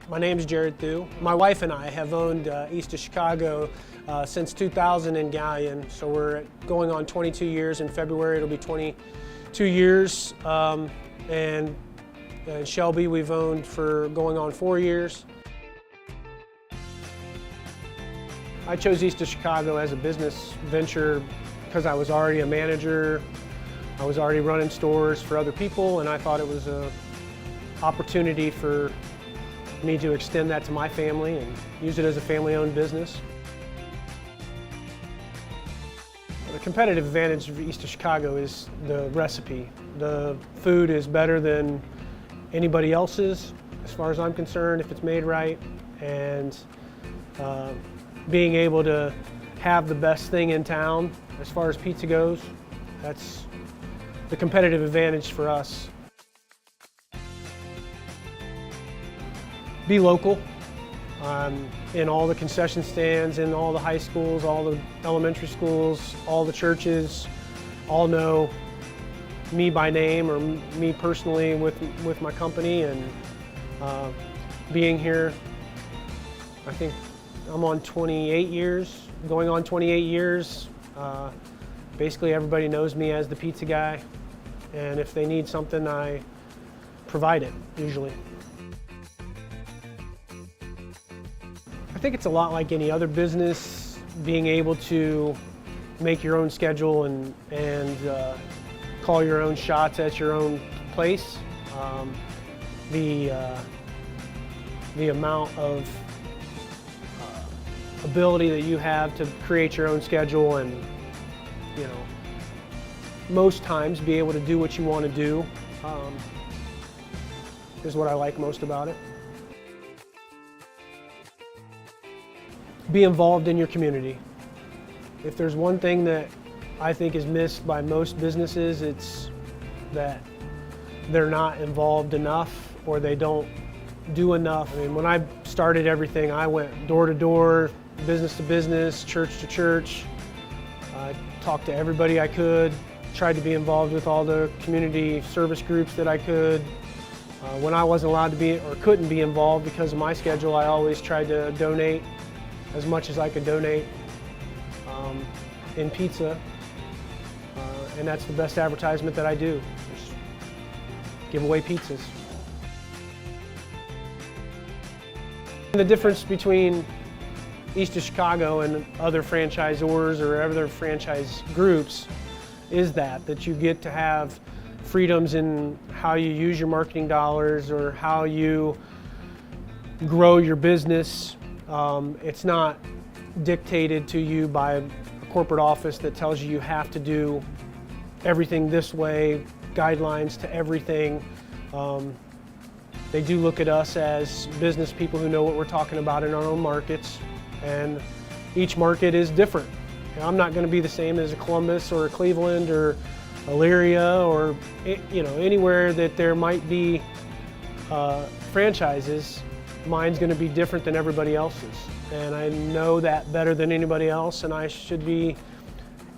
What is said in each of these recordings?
My name is Jared Thu. My wife and I have owned east of Chicago since 2000 in Galleon, so we're going on 22 years. In February it'll be 22 years. And Shelby we've owned for going on 4 years. I chose east of Chicago as a business venture because I was already a manager. I was already running stores for other people, and I thought it was an opportunity for me to extend that to my family and use it as a family-owned business. The competitive advantage of east of Chicago is the recipe. The food is better than anybody else's, as far as I'm concerned, if it's made right. And being able to have the best thing in town as far as pizza goes, that's the competitive advantage for us. Be local. In all the concession stands, in all the high schools, all the elementary schools, all the churches, all know me by name or me personally with my company. And being here, I think I'm on 28 years, going on 28 years. Basically everybody knows me as the pizza guy, and if they need something, I provide it, usually. I think it's a lot like any other business, being able to make your own schedule and call your own shots at your own place. The amount of ability that you have to create your own schedule and, you know, most times be able to do what you want to do is what I like most about it. Be involved in your community. If there's one thing that I think is missed by most businesses, it's that they're not involved enough or they don't do enough. I mean, when I started everything, I went door to door, business to business, church to church. I talked to everybody I could, tried to be involved with all the community service groups that I could. When I wasn't allowed to be or couldn't be involved because of my schedule, I always tried to donate as much as I could donate in pizza. And that's the best advertisement that I do, just give away pizzas. The difference between east of Chicago and other franchisors or other franchise groups is that you get to have freedoms in how you use your marketing dollars or how you grow your business. It's not dictated to you by a corporate office that tells you have to do everything this way, guidelines to everything. They do look at us as business people who know what we're talking about in our own markets, and each market is different. I'm not going to be the same as a Columbus or a Cleveland or Elyria or anywhere that there might be franchises. Mine's going to be different than everybody else's, and I know that better than anybody else, and I should be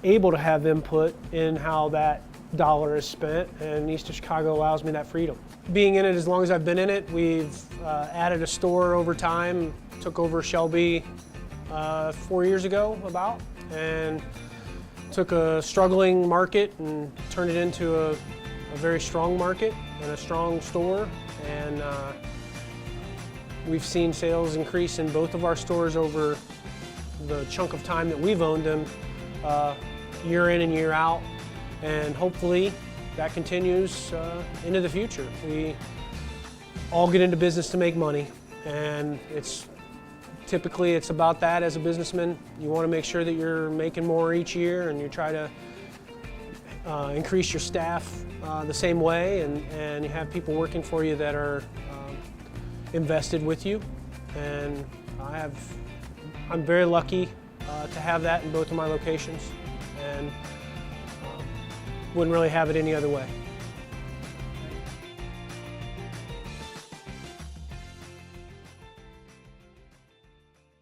able to have input in how that dollar is spent, and east of Chicago allows me that freedom. Being in it as long as I've been in it, we've added a store over time, took over Shelby 4 years ago about, and took a struggling market and turned it into a very strong market and a strong store. And we've seen sales increase in both of our stores over the chunk of time that we've owned them, year in and year out. And hopefully that continues into the future. We all get into business to make money, and typically it's about that as a businessman. You want to make sure that you're making more each year, and you try to increase your staff the same way, and you have people working for you that are invested with you. And I'm very lucky to have that in both of my locations, and wouldn't really have it any other way.